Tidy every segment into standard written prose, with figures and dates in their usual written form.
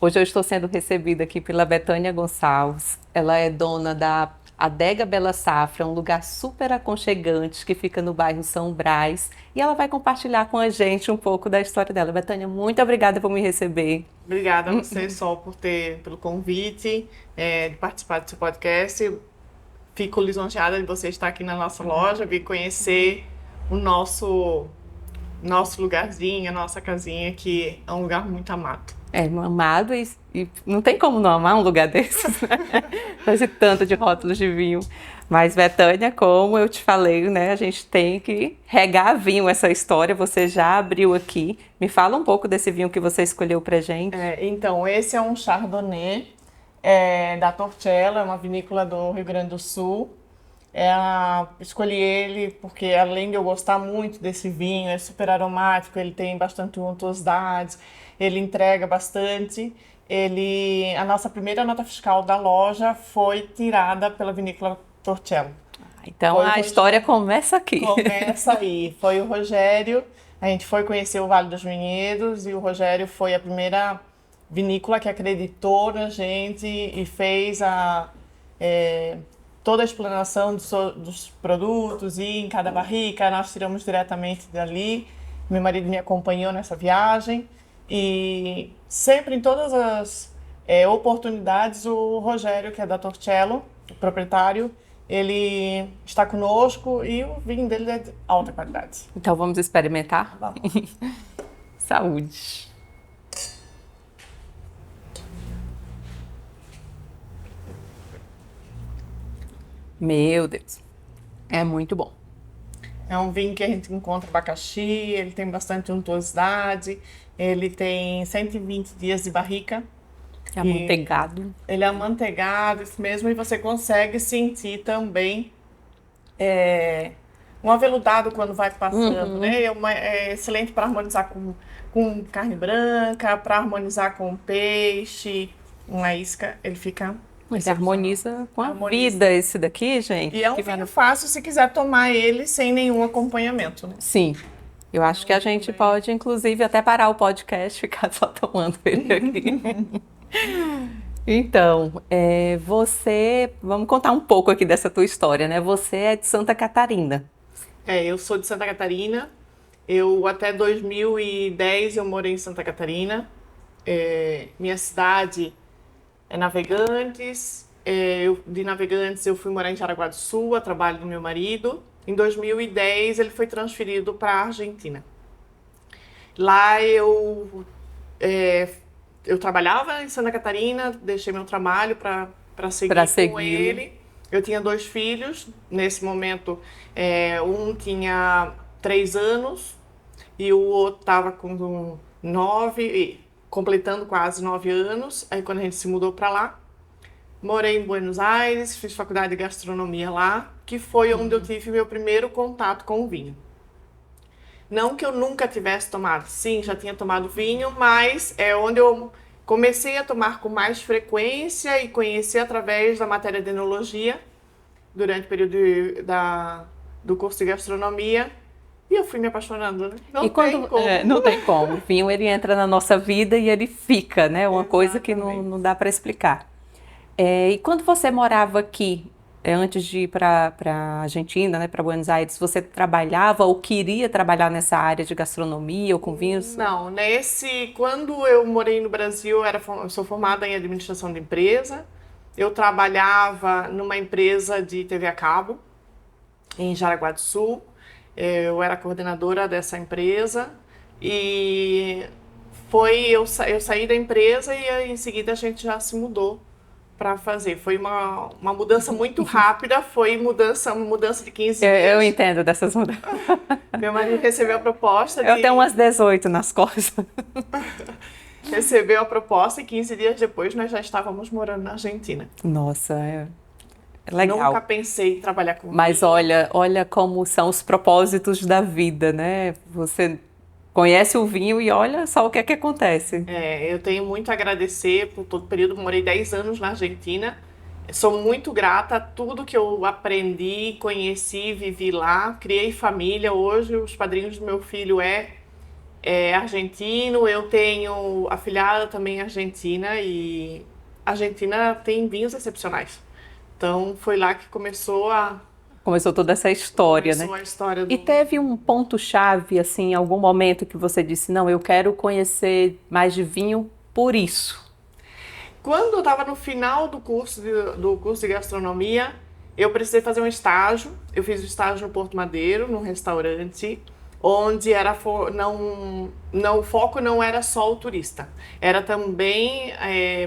Hoje eu estou sendo recebida aqui pela Betânia Gonçalves. Ela é dona da Adega Bela Safra, um lugar super aconchegante que fica no bairro São Brás. E ela vai compartilhar com a gente um pouco da história dela. Betânia, muito obrigada por me receber. Obrigada a você, Sol, pelo convite, de participar do seu podcast. Fico lisonjeada de você estar aqui na nossa loja, vir conhecer o nosso lugarzinho, a nossa casinha, que é um lugar muito amado. É amado e não tem como não amar um lugar desses, né? Esse tanto de rótulos de vinho. Mas, Betânia, como eu te falei, né, a gente tem que regar vinho essa história. Você já abriu aqui. Me fala um pouco desse vinho que você escolheu pra gente. Então, esse é um Chardonnay da Torcella, é uma vinícola do Rio Grande do Sul. Escolhi ele porque, além de eu gostar muito desse vinho, é super aromático, ele tem bastante untuosidade, ele entrega bastante. A nossa primeira nota fiscal da loja foi tirada pela vinícola Torcella. Então a história começa aqui. Começa aí. Foi o Rogério, a gente foi conhecer o Vale dos Vinhedos e o Rogério foi a primeira vinícola que acreditou na gente e fez toda a explanação dos produtos e em cada barrica nós tiramos diretamente dali. Meu marido me acompanhou nessa viagem e sempre em todas as oportunidades o Rogério, que é da Torcello, o proprietário, ele está conosco e o vinho dele é de alta qualidade. Então vamos experimentar? Vamos. Saúde! Meu Deus, é muito bom. É um vinho que a gente encontra abacaxi, ele tem bastante untuosidade, ele tem 120 dias de barrica. É amanteigado. Ele é amanteigado, isso mesmo, e você consegue sentir também um aveludado quando vai passando, né? É excelente para harmonizar com carne branca, para harmonizar com peixe, uma isca, ele fica... Ele harmoniza com a vida esse daqui, gente. E é um vinho fácil se quiser tomar ele sem nenhum acompanhamento, né? Sim. Eu acho que a gente pode, inclusive, até parar o podcast e ficar só tomando ele aqui. Então, vamos contar um pouco aqui dessa tua história, né? Você é de Santa Catarina. Eu sou de Santa Catarina. Até 2010 eu morei em Santa Catarina. Minha cidade é Navegantes. De Navegantes eu fui morar em Jaraguá do Sul, a trabalho do meu marido. Em 2010 ele foi transferido para a Argentina. Lá eu trabalhava em Santa Catarina, deixei meu trabalho para seguir com ele. Eu tinha 2 filhos. Nesse momento, um tinha 3 anos e o outro estava com 9, completando quase 9 anos. Aí quando a gente se mudou para lá, morei em Buenos Aires, fiz faculdade de gastronomia lá, que foi onde eu tive meu primeiro contato com o vinho. Não que eu nunca tivesse tomado, sim, já tinha tomado vinho, mas é onde eu comecei a tomar com mais frequência e conheci através da matéria de enologia, durante o período do curso de gastronomia, e eu fui me apaixonando, né? Não tem como. O vinho, ele entra na nossa vida e ele fica, né? Uma coisa que não dá para explicar. E quando você morava aqui, antes de ir para a Argentina, né, para Buenos Aires, você trabalhava ou queria trabalhar nessa área de gastronomia ou com vinhos? Não, quando eu morei no Brasil, eu sou formada em administração de empresa. Eu trabalhava numa empresa de TV a cabo, em Jaraguá do Sul. Eu era coordenadora dessa empresa e eu saí da empresa e em seguida a gente já se mudou para fazer. Foi uma mudança muito rápida, foi mudança de 15 dias. Eu entendo dessas mudanças. Meu marido recebeu a proposta. Eu tenho umas 18 nas costas. Recebeu a proposta e 15 dias depois nós já estávamos morando na Argentina. Nossa, é legal. Nunca pensei em trabalhar com Mas vinho. olha como são os propósitos da vida, né? Você conhece o vinho e olha só o que é que acontece. Eu tenho muito a agradecer por todo o período. Morei 10 anos na Argentina. Sou muito grata a tudo que eu aprendi, conheci, vivi lá. Criei família. Hoje os padrinhos do meu filho é argentino, eu tenho afilhada também argentina e a Argentina tem vinhos excepcionais. Então foi lá que Começou toda essa história, né? começou a história E do... teve um ponto-chave, assim, em algum momento que você disse, não, eu quero conhecer mais de vinho por isso. Quando eu estava no final do curso de gastronomia, eu precisei fazer um estágio. Eu fiz o estágio no Porto Madeiro, num restaurante, onde o foco não era só o turista. Era também,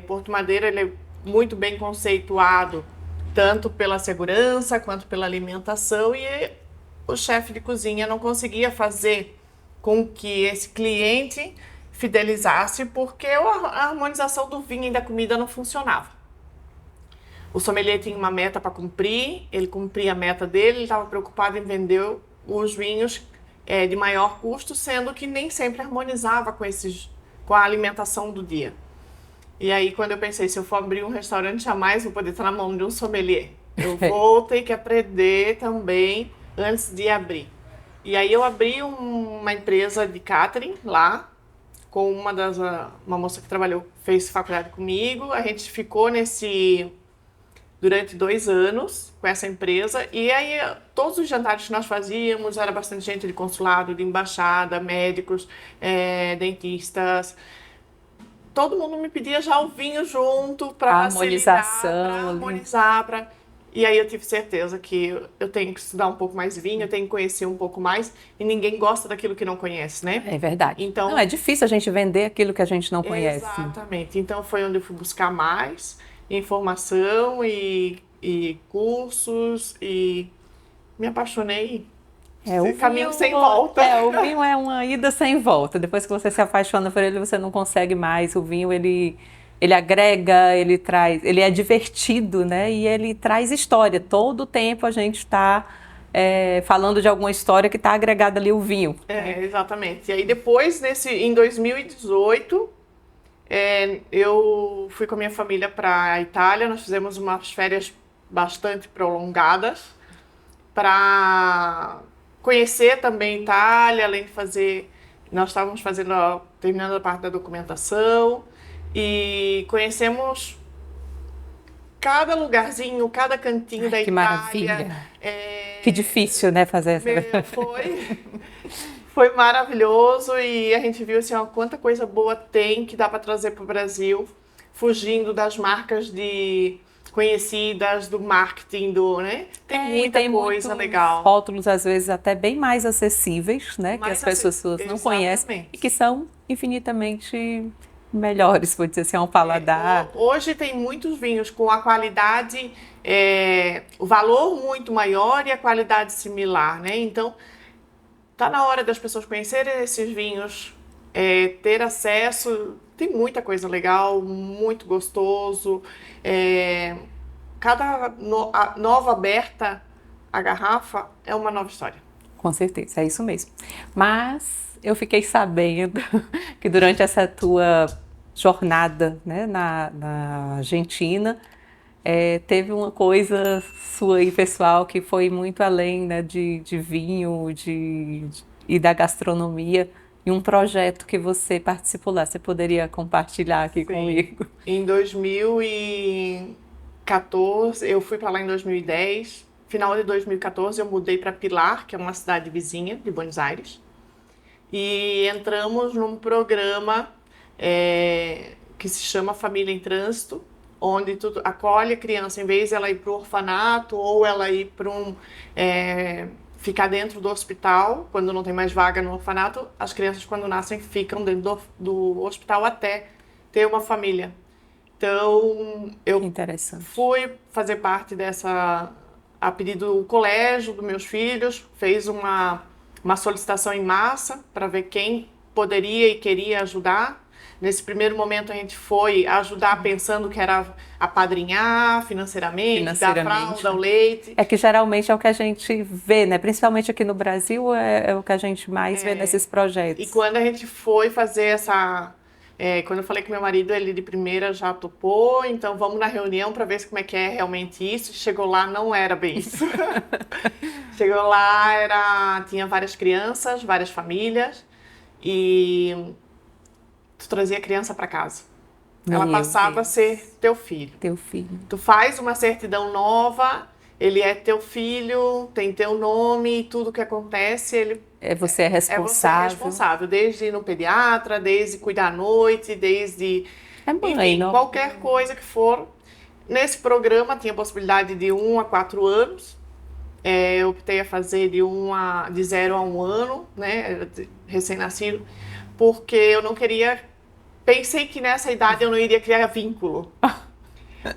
Porto Madeiro, ele é muito bem conceituado, tanto pela segurança quanto pela alimentação, e o chefe de cozinha não conseguia fazer com que esse cliente fidelizasse, porque a harmonização do vinho e da comida não funcionava. O sommelier tinha uma meta para cumprir, ele cumpria a meta dele, ele estava preocupado em vender os vinhos de maior custo, sendo que nem sempre harmonizava com a alimentação do dia. E aí, quando eu pensei, se eu for abrir um restaurante, jamais vou poder estar na mão de um sommelier. Eu vou ter que aprender também antes de abrir. E aí eu abri uma empresa de catering lá, com uma moça que fez faculdade comigo. A gente ficou durante 2 anos com essa empresa. E aí todos os jantares que nós fazíamos, era bastante gente de consulado, de embaixada, médicos, dentistas. Todo mundo me pedia já o vinho junto para harmonizar. E aí eu tive certeza que eu tenho que estudar um pouco mais de vinho, eu tenho que conhecer um pouco mais, e ninguém gosta daquilo que não conhece, né? É verdade. Então, não, é difícil a gente vender aquilo que a gente não conhece. Exatamente. Então foi onde eu fui buscar mais informação e cursos, e me apaixonei. Caminho sem volta. O vinho é uma ida sem volta. Depois que você se apaixona por ele, você não consegue mais. O vinho, ele agrega, ele é divertido, né? E ele traz história. Todo tempo a gente está falando de alguma história que está agregada ali o vinho. Exatamente. E aí depois, em 2018, eu fui com a minha família para a Itália. Nós fizemos umas férias bastante prolongadas para conhecer também a Itália, além de fazer... Nós estávamos terminando a parte da documentação, e conhecemos cada lugarzinho, cada cantinho da que Itália. Maravilha! Que difícil, né, fazer essa... Foi maravilhoso, e a gente viu assim, quanta coisa boa tem que dá para trazer para o Brasil, fugindo das marcas conhecidas, do marketing, né? Tem muita coisa legal. Rótulos, às vezes, até bem mais acessíveis, né? Que as pessoas não conhecem e que são infinitamente melhores, vou dizer assim, ao paladar. Hoje tem muitos vinhos com a qualidade, o valor muito maior e a qualidade similar, né? Então, tá na hora das pessoas conhecerem esses vinhos, ter acesso. Tem muita coisa legal, muito gostoso. Cada nova aberta a garrafa é uma nova história. Com certeza, é isso mesmo. Mas eu fiquei sabendo que durante essa tua jornada, né, na Argentina, teve uma coisa sua e pessoal que foi muito além, né, de vinho e da gastronomia, e um projeto que você participou lá. Você poderia compartilhar aqui comigo? Em 2014, eu fui para lá em 2010. Final de 2014, eu mudei para Pilar, que é uma cidade vizinha de Buenos Aires. E entramos num programa que se chama Família em Trânsito, onde tu acolhe a criança, em vez de ela ir para o orfanato ou ela ir para ficar dentro do hospital, quando não tem mais vaga no orfanato. As crianças, quando nascem, ficam dentro do hospital até ter uma família. Então, eu fui fazer parte a pedido do colégio dos meus filhos, fez uma solicitação em massa para ver quem poderia e queria ajudar. Nesse primeiro momento, a gente foi ajudar pensando que era apadrinhar financeiramente, dar fralda, o leite. Que geralmente é o que a gente vê, né? Principalmente aqui no Brasil, é o que a gente mais vê nesses projetos. E quando a gente foi fazer quando eu falei com meu marido, ele de primeira já topou, então vamos na reunião para ver como é que é realmente isso. Chegou lá, não era bem isso. Chegou lá, tinha várias crianças, várias famílias, e tu trazia a criança para casa. Ela Meu passava a Deus. ser teu filho. Teu filho. Tu faz uma certidão nova, ele é teu filho, tem teu nome, e tudo que acontece, Você é é você responsável. responsável. Desde ir no pediatra, desde cuidar à noite, desde... É mãe, Enfim, não? qualquer coisa que for. Nesse programa tinha a possibilidade de 1 a 4 anos. Eu optei a fazer de 0 a 1 ano, né, recém-nascido, porque eu não queria... Pensei que nessa idade eu não iria criar vínculo.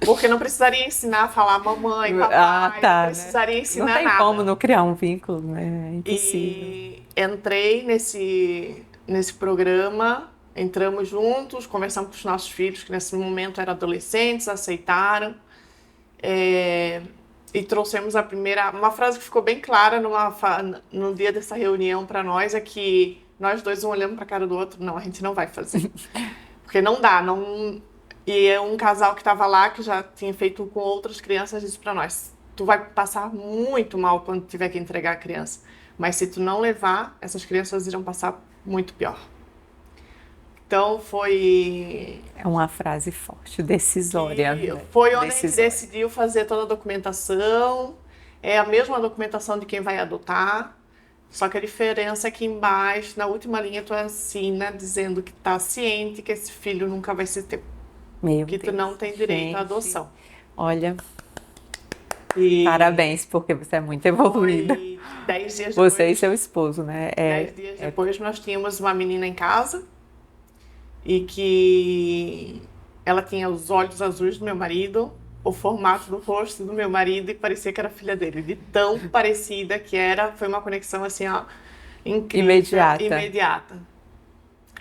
Porque não precisaria ensinar a falar mamãe, papai, Tá, não né? precisaria ensinar Não tem nada. como não criar um vínculo, né? É impossível. E entrei nesse programa, entramos juntos, conversamos com os nossos filhos, que nesse momento eram adolescentes, aceitaram. E trouxemos uma frase que ficou bem clara no dia dessa reunião para nós, é que nós dois um olhamos para a cara do outro, não, a gente não vai fazer. Porque não dá, não... E é um casal que estava lá, que já tinha feito com outras crianças, disse para nós, tu vai passar muito mal quando tiver que entregar a criança, mas se tu não levar, essas crianças irão passar muito pior. Então foi... É uma frase forte, decisória. Né? Foi onde a gente decidiu fazer toda a documentação, é a mesma documentação de quem vai adotar, só que a diferença é que embaixo, na última linha, tu assina dizendo que tá ciente que esse filho nunca vai ser teu. Meu que Deus, tu não tem direito à gente. adoção. Olha, E parabéns, porque você é muito evoluída. foi 10 dias Você e depois, seu esposo, né? 10 dias depois nós tínhamos uma menina em casa e que ela tinha os olhos azuis do meu marido, o formato do rosto do meu marido e parecia que era filha dele, de tão parecida que era. Foi uma conexão assim, ó, incrível. Imediata.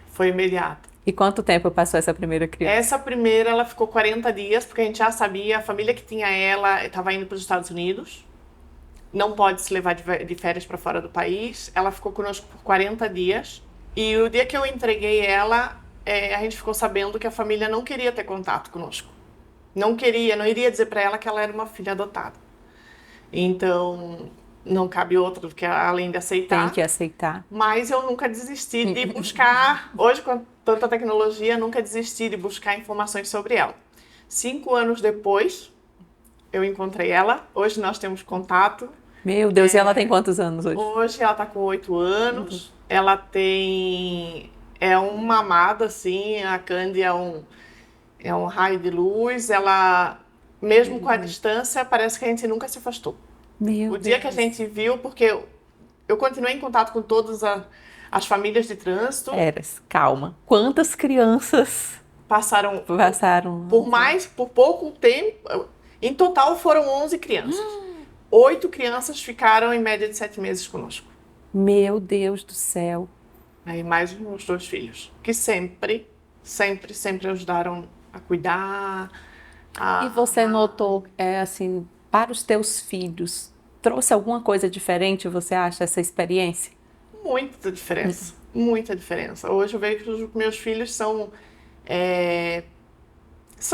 Foi imediata. E quanto tempo passou essa primeira criança? Essa primeira, ela ficou 40 dias, porque a gente já sabia, a família que tinha ela estava indo para os Estados Unidos, não pode se levar de férias para fora do país. Ela ficou conosco por 40 dias, e o dia que eu entreguei ela, a gente ficou sabendo que a família não queria ter contato conosco. Não iria dizer para ela que ela era uma filha adotada. Então, não cabe outra do que além de aceitar. Tem que aceitar. Mas eu nunca desisti de buscar, hoje com tanta tecnologia, nunca desisti de buscar informações sobre ela. 5 anos depois, eu encontrei ela. Hoje nós temos contato. Meu Deus, e ela tem quantos anos hoje? Hoje ela está com 8 anos. Ela tem... É uma amada, assim. A Candy é um raio de luz. Ela, mesmo com a distância, parece que a gente nunca se afastou. Meu O dia que a gente viu, porque eu continuei em contato com todas as famílias de trânsito. Calma. Quantas crianças Passaram por pouco tempo. Em total foram 11 crianças. 8 crianças ficaram em média de 7 meses conosco. Meu Deus do céu. Aí mais os meus 2 filhos, que sempre ajudaram a cuidar. E você notou, assim, para os teus filhos, trouxe alguma coisa diferente, você acha, essa experiência? Muita diferença, muita diferença. Hoje eu vejo que os meus filhos são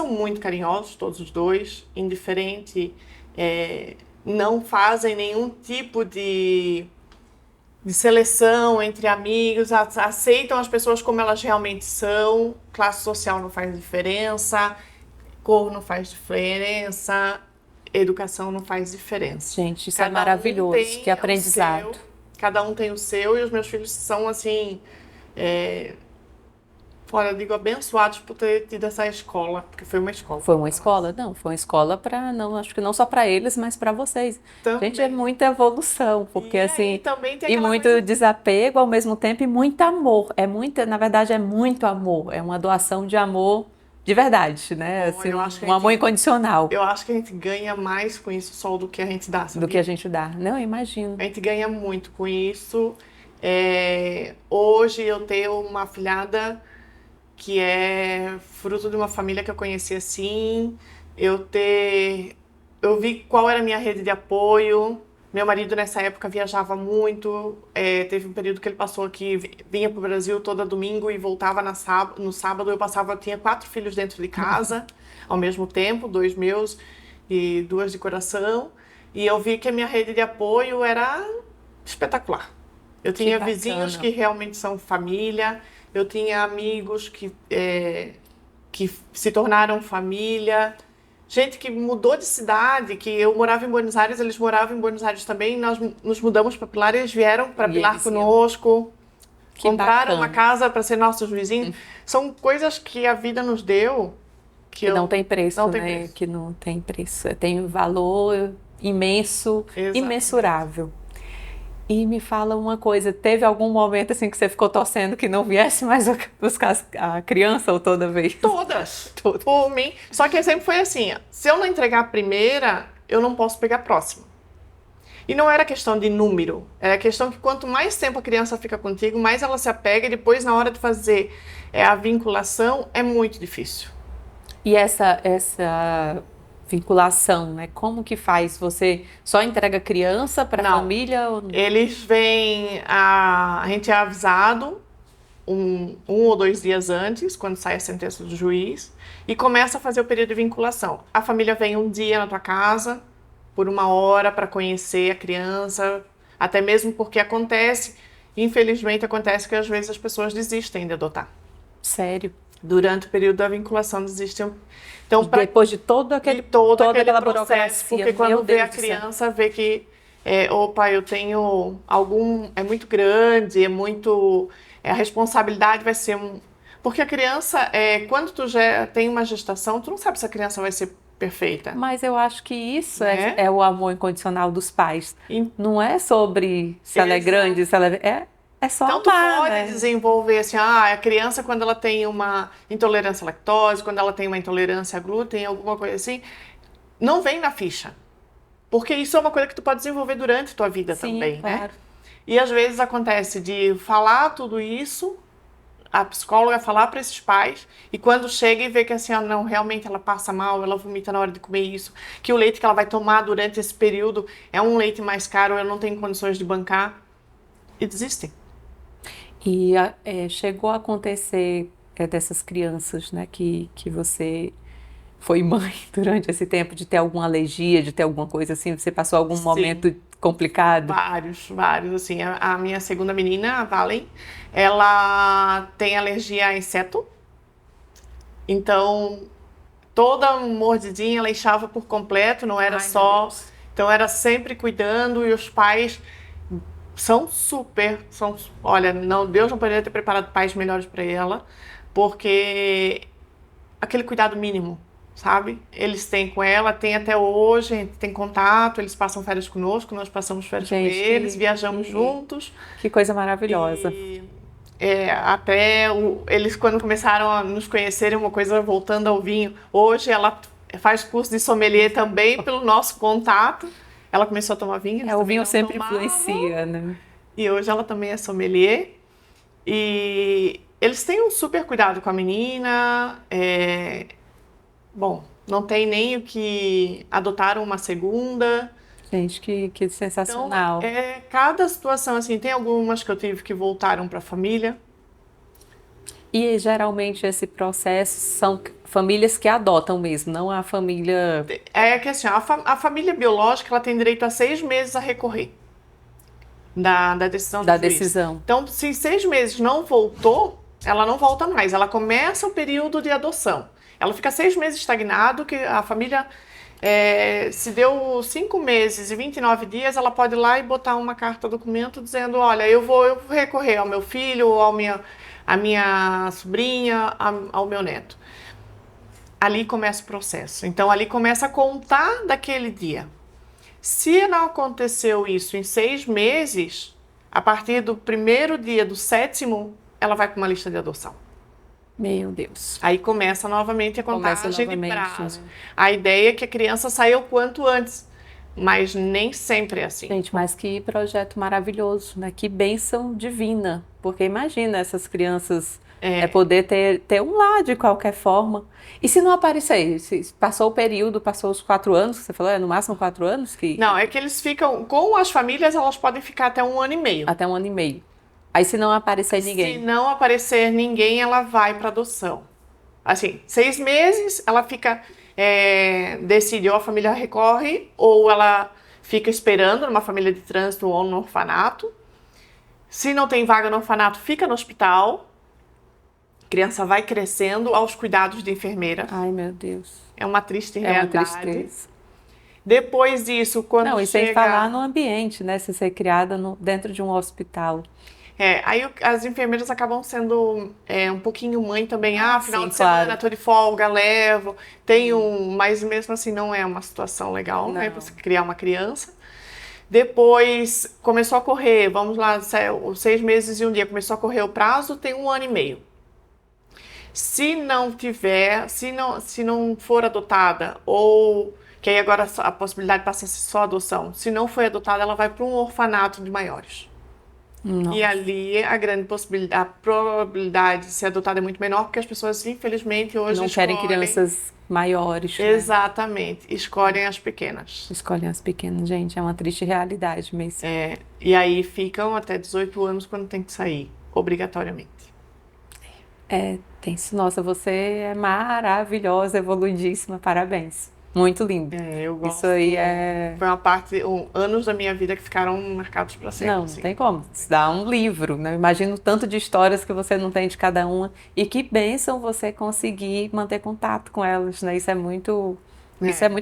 muito carinhosos, todos os dois, indiferente, não fazem nenhum tipo de seleção entre amigos, aceitam as pessoas como elas realmente são, classe social não faz diferença, cor não faz diferença, educação não faz diferença. Gente, isso é maravilhoso, que aprendizado. Cada um tem o seu, e os meus filhos são assim, olha, eu digo abençoados por ter tido essa escola, porque foi uma escola. Foi uma escola? Não, foi uma escola acho que não só para eles, mas para vocês. Também. Gente, é muita evolução, porque assim, também tem e muito desapego ao mesmo tempo e muito amor. Na verdade, é muito amor, é uma doação de amor de verdade, né? Assim, um amor incondicional. Eu acho que a gente ganha mais com isso só do que a gente dá, sabia? Do que a gente dá. Não, eu imagino. A gente ganha muito com isso. Hoje eu tenho uma afilhada que é fruto de uma família que eu conheci assim. Eu vi qual era a minha rede de apoio. Meu marido nessa época viajava muito, teve um período que ele passou aqui, vinha para o Brasil todo domingo e voltava no sábado. Eu tinha 4 filhos dentro de casa, ao mesmo tempo, 2 meus e 2 de coração. E eu vi que a minha rede de apoio era espetacular. Eu tinha vizinhos que realmente são família, eu tinha amigos que se tornaram família, gente que mudou de cidade, que eu morava em Buenos Aires, eles moravam em Buenos Aires também, nós nos mudamos para Pilar, eles vieram para Pilar conosco, compraram uma casa para ser nossos vizinhos. São coisas que a vida nos deu que não tem preço, né? Que não tem preço. Tem um valor imenso, imensurável. E me fala uma coisa, teve algum momento assim que você ficou torcendo que não viesse mais buscar a criança ou toda vez? Todas. Por mim. Só que sempre foi assim, se eu não entregar a primeira, eu não posso pegar a próxima. E não era questão de número, era questão que quanto mais tempo a criança fica contigo, mais ela se apega e depois na hora de fazer a vinculação é muito difícil. E essa vinculação, né? Como que faz? Você só entrega a criança para a família? Ou... Eles vêm, a gente é avisado um ou 2 dias antes, quando sai a sentença do juiz, e começa a fazer o período de vinculação. A família vem um dia na tua casa, por 1 hora, para conhecer a criança, até mesmo porque infelizmente acontece que às vezes as pessoas desistem de adotar. Sério? Durante o período da vinculação desistem. Então, depois de toda aquela processo, porque quando vê a criança, vê que opa, eu tenho é muito grande, a responsabilidade vai ser porque a criança, quando tu já tem uma gestação, tu não sabe se a criança vai ser perfeita. Mas eu acho que isso é o amor incondicional dos pais. Não é sobre se ela é grande, se ela é só então, amar, tu pode desenvolver assim, a criança quando ela tem uma intolerância à lactose, quando ela tem uma intolerância a glúten, alguma coisa assim, não vem na ficha. Porque isso é uma coisa que tu pode desenvolver durante a tua vida também, claro. né? E às vezes acontece de falar tudo isso, a psicóloga falar para esses pais, e quando chega e vê que assim, não, realmente ela passa mal, ela vomita na hora de comer isso, que o leite que ela vai tomar durante esse período é um leite mais caro, eu não tenho condições de bancar, e desistem. E chegou a acontecer dessas crianças, né, que você foi mãe durante esse tempo, de ter alguma alergia, de ter alguma coisa assim? Você passou algum momento complicado? Vários, assim. A minha segunda menina, a Valen, ela tem alergia a inseto. Então, toda mordidinha ela inchava por completo, não era só... Então, era sempre cuidando, e os pais... olha, Deus não poderia ter preparado pais melhores para ela, porque aquele cuidado mínimo, sabe? Eles têm com ela, tem até hoje, a gente tem contato, eles passam férias conosco, nós passamos férias com eles, viajamos juntos. Que coisa maravilhosa. Eles quando começaram a nos conhecerem, uma coisa voltando ao vinho, hoje ela faz curso de sommelier também pelo nosso contato. Ela começou a tomar vinho. O vinho sempre influencia, né? E hoje ela também é sommelier. E eles têm um super cuidado com a menina. Bom, não tem nem o que... Adotaram uma segunda. Gente, que sensacional. Então, cada situação, assim, tem algumas que eu tive que voltaram para a família. E geralmente esse processo são famílias que adotam mesmo, não a família... É que assim, a família biológica ela tem direito a 6 meses a recorrer da decisão do juiz. Então, se 6 meses não voltou, ela não volta mais. Ela começa o período de adoção. Ela fica 6 meses estagnado, que a família... se deu 5 meses e 29 dias, ela pode ir lá e botar uma carta documento dizendo, olha, eu vou recorrer ao meu filho, ou à minha sobrinha, ao meu neto. Ali começa o processo. Então, ali começa a contar daquele dia. Se não aconteceu isso em 6 meses, a partir do 1º dia do 7º, ela vai para uma lista de adoção. Meu Deus. Aí começa novamente a contagem de prazo. A ideia é que a criança saia o quanto antes, mas nem sempre é assim. Gente, mas que projeto maravilhoso, né? Que bênção divina. Porque imagina essas crianças poder ter um lar de qualquer forma. E se não aparecer? Se passou o período, passou os 4 anos, você falou, no máximo 4 anos? Não, é que eles ficam, com as famílias, elas podem ficar até 1 ano e meio. Até 1 ano e meio. Aí se não aparecer ninguém? Se não aparecer ninguém, ela vai para adoção. Assim, 6 meses, ela fica, decide, ou a família recorre, ou ela fica esperando numa família de trânsito ou no orfanato. Se não tem vaga no orfanato, fica no hospital. A criança vai crescendo aos cuidados de enfermeira. Ai, meu Deus. É uma triste É uma realidade. tristeza. Depois disso, quando Não, e chega... sem falar no ambiente, né? Se ser criada dentro de um hospital. Aí as enfermeiras acabam sendo um pouquinho mãe também. Final sim, de semana, claro. tô de folga, levo. Mas mesmo assim não é uma situação legal, né? Pra você criar uma criança. Depois começou a correr, vamos lá, 6 meses e um dia, começou a correr o prazo, tem 1 ano e meio. Se não for adotada, ou que aí agora a possibilidade passa a ser só adoção, se não foi adotada, ela vai para um orfanato de maiores. Nossa. E ali a probabilidade de ser adotada é muito menor, porque as pessoas, infelizmente, hoje não querem crianças maiores. Exatamente, escolhem as pequenas. Escolhem as pequenas, gente, é uma triste realidade mesmo. E aí ficam até 18 anos quando tem que sair, obrigatoriamente. Tenso. Nossa, você é maravilhosa, evoluidíssima, parabéns. Muito lindo. Eu gosto. Isso aí foi uma parte, anos da minha vida que ficaram marcados para sempre. Não tem como. Se dá um livro, né? Imagino o tanto de histórias que você não tem de cada uma. E que bênção você conseguir manter contato com elas, né? Isso é muito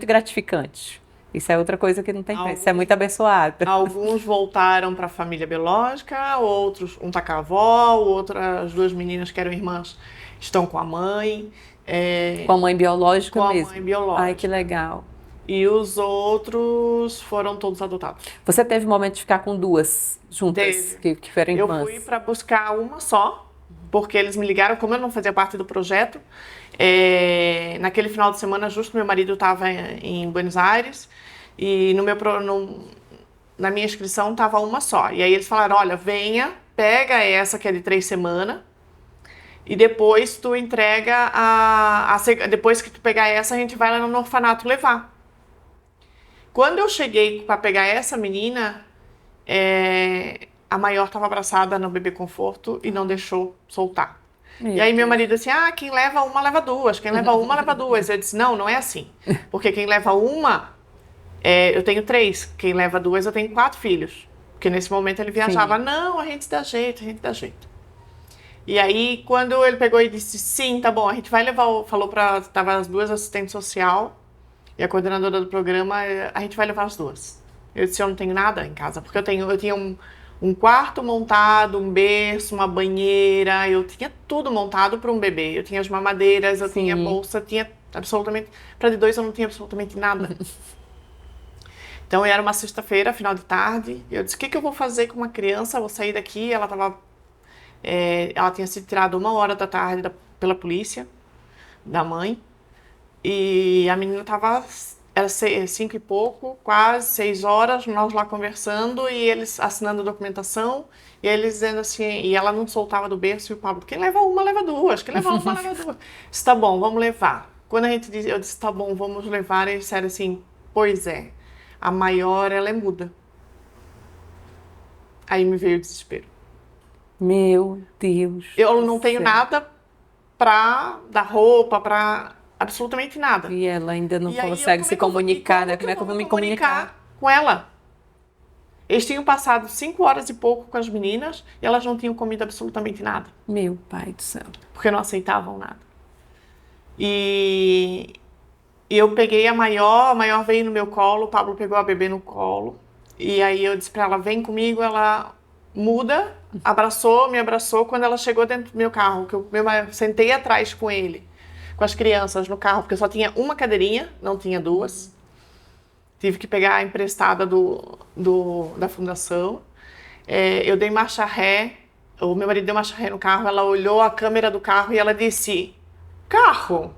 gratificante. Isso é outra coisa que não tem preço. Isso é muito abençoado. Alguns voltaram para a família biológica, outros, um tá com a avó, as 2 meninas que eram irmãs estão com a mãe. Com a mãe biológica mesmo? Com a mãe biológica. Ai, que legal. E os outros foram todos adotados. Você teve o momento de ficar com 2 juntas, que foram irmãs? Eu fui para buscar uma só, porque eles me ligaram, como eu não fazia parte do projeto. Naquele final de semana, justo meu marido estava em Buenos Aires, e na minha inscrição estava uma só. E aí eles falaram, olha, venha, pega essa que é de 3 semanas, e depois tu entrega depois que tu pegar essa, a gente vai lá no orfanato levar. Quando eu cheguei para pegar essa menina, a maior estava abraçada no bebê conforto e não deixou soltar. E aí meu marido disse, quem leva uma, leva 2. Quem leva uma, leva 2. Eu disse, não é assim. Porque quem leva uma, eu tenho 3. Quem leva 2, eu tenho 4 filhos. Porque nesse momento ele viajava, não, a gente dá jeito, a gente dá jeito. E aí, quando ele pegou e disse, sim, tá bom, a gente vai levar, tava as 2 assistentes social e a coordenadora do programa, a gente vai levar as 2. Eu disse, eu não tenho nada em casa, porque eu tinha um quarto montado, um berço, uma banheira, eu tinha tudo montado para um bebê. Eu tinha as mamadeiras, eu tinha bolsa, tinha absolutamente... Para de 2 eu não tinha absolutamente nada. Então, era uma sexta-feira, final de tarde, eu disse, o que eu vou fazer com uma criança? Eu vou sair daqui, ela tinha sido tirada 1h da tarde pela polícia, da mãe, e a menina era 5 e pouco, quase 6 horas, nós lá conversando e eles assinando a documentação, e eles dizendo assim, e ela não soltava do berço, e o Pablo, quem leva uma, leva 2, quem leva uma, leva 2. Disse, tá bom, vamos levar. Quando eu disse, tá bom, vamos levar, eles disseram assim, pois é, a maior, ela é muda. Aí me veio o desespero. Meu Deus. Eu não tenho nada pra dar roupa, pra absolutamente nada. E ela ainda não consegue se comunicar, né? Como é que eu vou me comunicar com ela? Eles tinham passado 5 horas e pouco com as meninas e elas não tinham comido absolutamente nada. Meu pai do céu. Porque não aceitavam nada. E eu peguei a maior veio no meu colo, o Pablo pegou a bebê no colo. E aí eu disse pra ela, vem comigo, ela muda, me abraçou quando ela chegou dentro do meu carro, que eu sentei atrás com ele, com as crianças no carro, porque só tinha uma cadeirinha, não tinha 2. Tive que pegar a emprestada da fundação. Eu dei marcha ré, o meu marido deu marcha ré no carro, ela olhou a câmera do carro e ela disse, carro?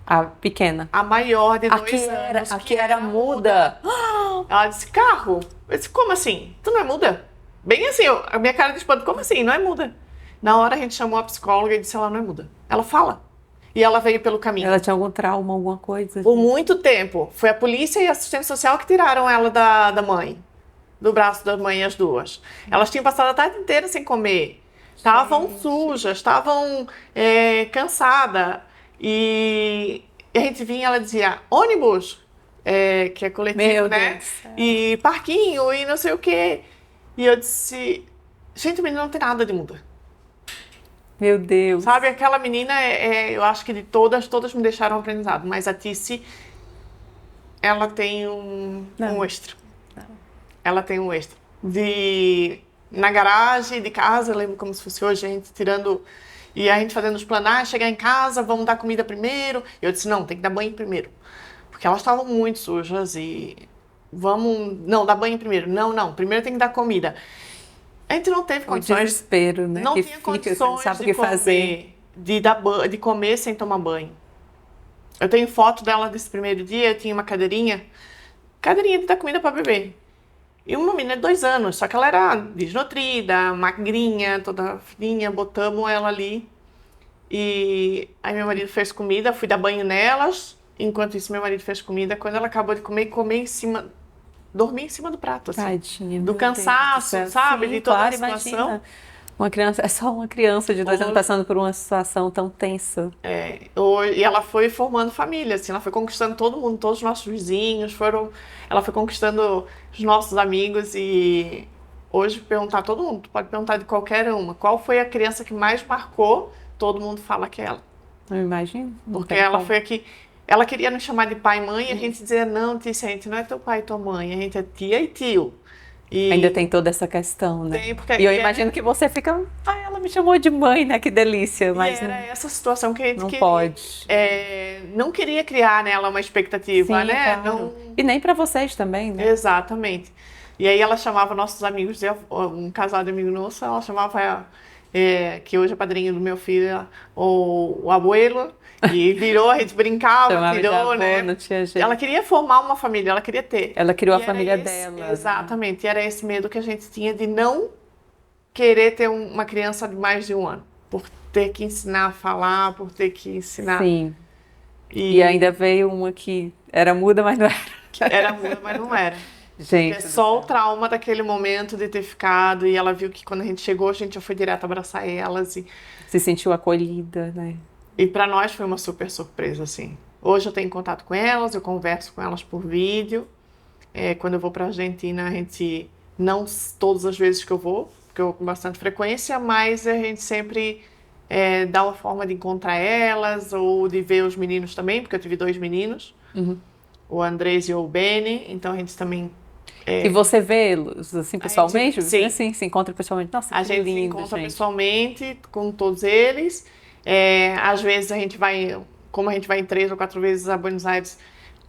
A pequena. A maior de 2 anos. Aqui era muda. Ela disse, carro? Eu disse, como assim? Tu não é muda? Bem assim, a minha cara de espanto, como assim? Não é muda. Na hora a gente chamou a psicóloga e disse, ela não é muda. Ela fala. E ela veio pelo caminho. Ela tinha algum trauma, alguma coisa? Por muito tempo. Foi a polícia e a assistente social que tiraram ela da mãe. Do braço da mãe, as 2. Elas tinham passado a tarde inteira sem comer. Estavam sujas, estavam cansadas. E a gente vinha e ela dizia, ônibus, que é coletivo, Meu né? Deus. E parquinho e não sei o quê. E eu disse, Gente, a menina não tem nada de muda. Meu Deus. Sabe, aquela menina, eu acho que de todas me deixaram aprendizado. Mas a Tice, ela tem um extra. Não. Ela tem um extra. Na garagem de casa, eu lembro como se fosse hoje, a gente tirando... E a gente fazendo os planos, chegar em casa, vamos dar comida primeiro. Eu disse, não, tem que dar banho primeiro. Porque elas estavam muito sujas e... Não, dar banho primeiro. Não, primeiro tem que dar comida. A gente não teve condições... O desespero, né? Não tinha condições de comer, de comer sem tomar banho. Eu tenho foto dela desse primeiro dia, eu tinha uma cadeirinha de dar comida para beber. E uma menina de 2 anos, só que ela era desnutrida, magrinha, toda fininha, botamos ela ali. E aí meu marido fez comida, fui dar banho nelas. Enquanto isso, meu marido fez comida. Quando ela acabou de comer dormi em cima do prato, assim. Tadinha, do cansaço, sabe? Sim, de toda claro, a situação. Imagina. Uma criança, é só uma criança de 2 anos passando por uma situação tão tensa. E ela foi formando família, assim, ela foi conquistando todo mundo, todos os nossos vizinhos, ela foi conquistando os nossos amigos e hoje perguntar a todo mundo, pode perguntar de qualquer uma, qual foi a criança que mais marcou, todo mundo fala que é ela. Eu imagino. Porque ela foi aqui, ela queria nos chamar de pai e mãe, e a gente dizia, não, Tícia, a gente não é teu pai e tua mãe, a gente é tia e tio. E ainda tem toda essa questão, né? Tem, porque e eu imagino que você fica... ela me chamou de mãe, né? Que delícia. Mas era essa situação que a gente não pode. Não queria criar nela uma expectativa, sim, né? Claro. Não... E nem para vocês também, né? Exatamente. E aí ela chamava nossos amigos, um casal de amigo nosso, ela chamava, que hoje é padrinho do meu filho, o abuelo. E virou, a gente brincava, virou, né? Não tinha jeito. Ela queria formar uma família, ela queria ter. Ela criou a família dela. Exatamente, e era esse medo que a gente tinha de não querer ter uma criança de mais de 1 ano. Por ter que ensinar a falar, por ter que ensinar... Sim. E ainda veio uma que era muda, mas não era. Era muda, mas não era. Gente, é só o trauma daquele momento de ter ficado, e ela viu que quando a gente chegou, a gente já foi direto abraçar elas. E se sentiu acolhida, né? E para nós foi uma super surpresa, assim. Hoje eu tenho contato com elas, eu converso com elas por vídeo. Quando eu vou para a Argentina, a gente, não todas as vezes que eu vou, porque eu vou com bastante frequência, mas a gente sempre dá uma forma de encontrar elas, ou de ver os meninos também, porque eu tive 2 meninos, o Andrés e o Beni, então a gente também... E você vê-los, assim, pessoalmente? Sim. Assim, se encontra pessoalmente? Nossa, a gente lindo, se encontra pessoalmente com todos eles. Às vezes a gente vai, como a gente vai em 3 ou 4 vezes a Buenos Aires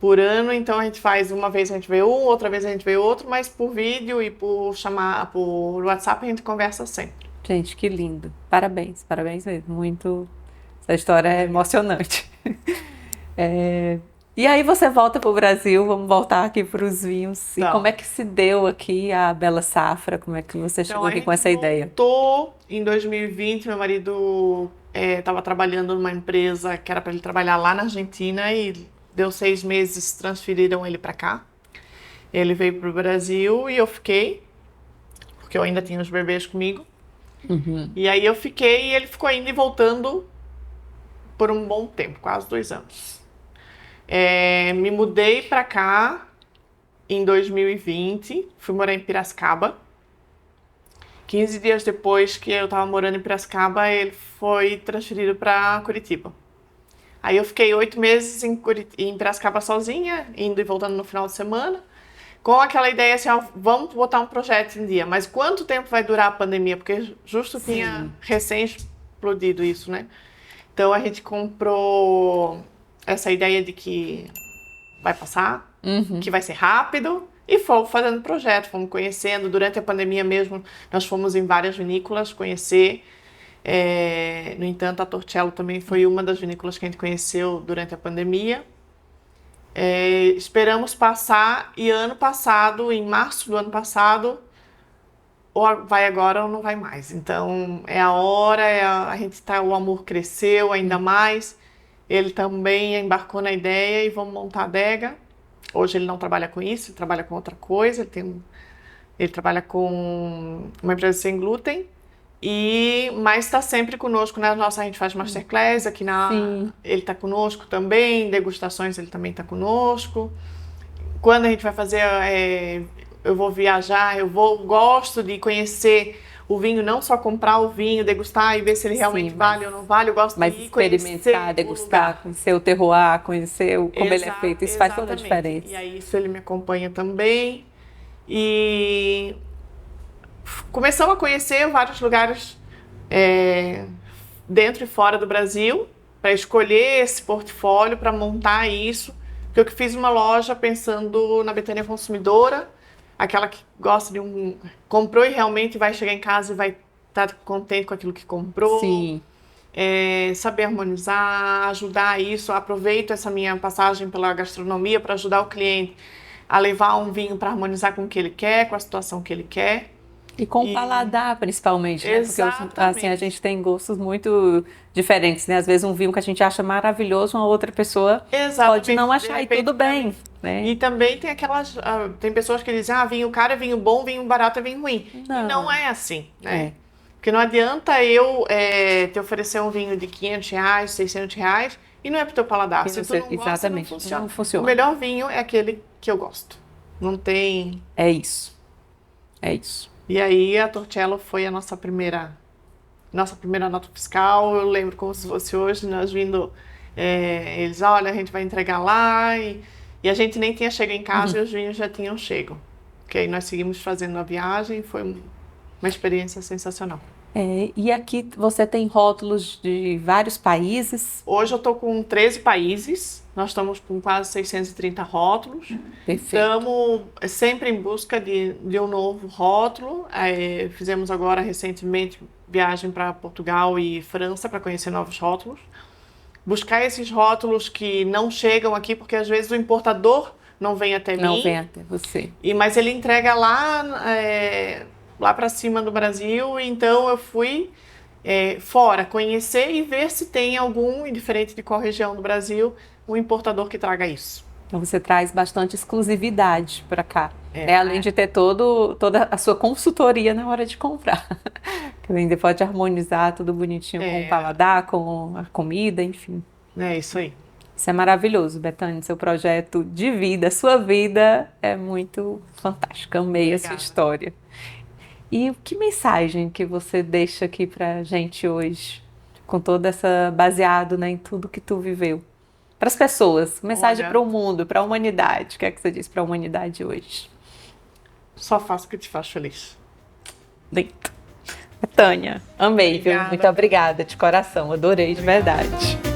por ano, então a gente faz uma vez a gente vê outra vez a gente vê outro, mas por vídeo e por WhatsApp a gente conversa sempre. Gente, que lindo. Parabéns mesmo. Muito. Essa história é emocionante. E aí você volta para o Brasil, vamos voltar aqui para os vinhos. E como é que se deu aqui a Bela Safra? Como é que você chegou aqui com essa ideia? Voltou em 2020, meu marido estava trabalhando numa empresa que era para ele trabalhar lá na Argentina e deu 6 meses, transferiram ele para cá. Ele veio para o Brasil e eu fiquei, porque eu ainda tinha os bebês comigo. E aí eu fiquei e ele ficou indo e voltando por um bom tempo, quase 2 anos. Me mudei para cá em 2020, fui morar em Piracicaba. 15 dias depois que eu estava morando em Piracicaba, ele foi transferido para Curitiba. Aí eu fiquei 8 meses em Piracicaba sozinha, indo e voltando no final de semana, com aquela ideia assim, vamos botar um projeto em dia. Mas quanto tempo vai durar a pandemia? Porque justo tinha recém explodido isso, né? Então a gente comprou essa ideia de que vai passar, que vai ser rápido, e fomos fazendo projeto, fomos conhecendo. Durante a pandemia mesmo, nós fomos em várias vinícolas conhecer. No entanto, a Torcello também foi uma das vinícolas que a gente conheceu durante a pandemia. Esperamos passar, e ano passado, em março do ano passado, ou vai agora ou não vai mais. Então, é a hora, o amor cresceu ainda mais. Ele também embarcou na ideia e vamos montar a adega. Hoje ele não trabalha com isso, ele trabalha com outra coisa. Ele trabalha com uma empresa sem glúten, mas está sempre conosco. A gente faz masterclass aqui ele está conosco também, degustações ele também está conosco. Quando a gente vai fazer, eu vou viajar, gosto de conhecer o vinho, não só comprar o vinho, degustar e ver se ele realmente vale ou não vale. Eu gosto mas de ir experimentar, degustar, conhecer o terroir, conhecer como ele é feito. Isso faz toda a diferença. E aí isso ele me acompanha também. E começamos a conhecer vários lugares dentro e fora do Brasil para escolher esse portfólio, para montar isso. Porque eu fiz uma loja pensando na Betânia consumidora, aquela que gosta de comprou e realmente vai chegar em casa e vai estar contente com aquilo que comprou. Sim. Saber harmonizar, ajudar isso. Aproveito essa minha passagem pela gastronomia para ajudar o cliente a levar um vinho para harmonizar com o que ele quer, com a situação que ele quer. E com o paladar, principalmente, né? Exatamente. Porque assim, a gente tem gostos muito diferentes, né? Às vezes um vinho que a gente acha maravilhoso, uma outra pessoa pode não achar, e tudo bem, né? E também tem tem pessoas que dizem, vinho caro é vinho bom, vinho barato é vinho ruim. Não. E não é assim, né? Porque não adianta eu te oferecer um vinho de R$500, R$600 e não é pro teu paladar. Se tu não gosta, exatamente, não funciona. O melhor vinho é aquele que eu gosto. Não tem... É isso. É isso. E aí a Torcello foi a nossa primeira nota fiscal. Eu lembro como se fosse hoje, nós vindo, eles, olha, a gente vai entregar lá, e a gente nem tinha chegado em casa e os vinhos já tinham chego. Que aí nós seguimos fazendo a viagem, foi uma experiência sensacional. E aqui você tem rótulos de vários países? Hoje eu estou com 13 países, nós estamos com quase 630 rótulos. Perfeito. Estamos sempre em busca de um novo rótulo. Fizemos agora recentemente viagem para Portugal e França para conhecer novos rótulos. Buscar esses rótulos que não chegam aqui, porque às vezes o importador não vem até mim. Não vem até você. Mas ele entrega lá para cima do Brasil, então eu fui fora conhecer e ver se tem algum, indiferente de qual região do Brasil, um importador que traga isso. Então você traz bastante exclusividade para cá, além de ter toda a sua consultoria na hora de comprar. Que ainda pode harmonizar tudo bonitinho com o paladar, com a comida, enfim. É isso aí. Isso é maravilhoso, Betânia, seu projeto de vida, sua vida é muito fantástica, amei a sua história. E que mensagem que você deixa aqui pra gente hoje, com toda essa, baseado, né, em tudo que tu viveu? Para as pessoas, mensagem para o mundo, para a humanidade. O que é que você diz para a humanidade hoje? Só faça o que te faz feliz. Lindo. Betânia, amei, viu? Muito obrigada de coração, adorei de verdade.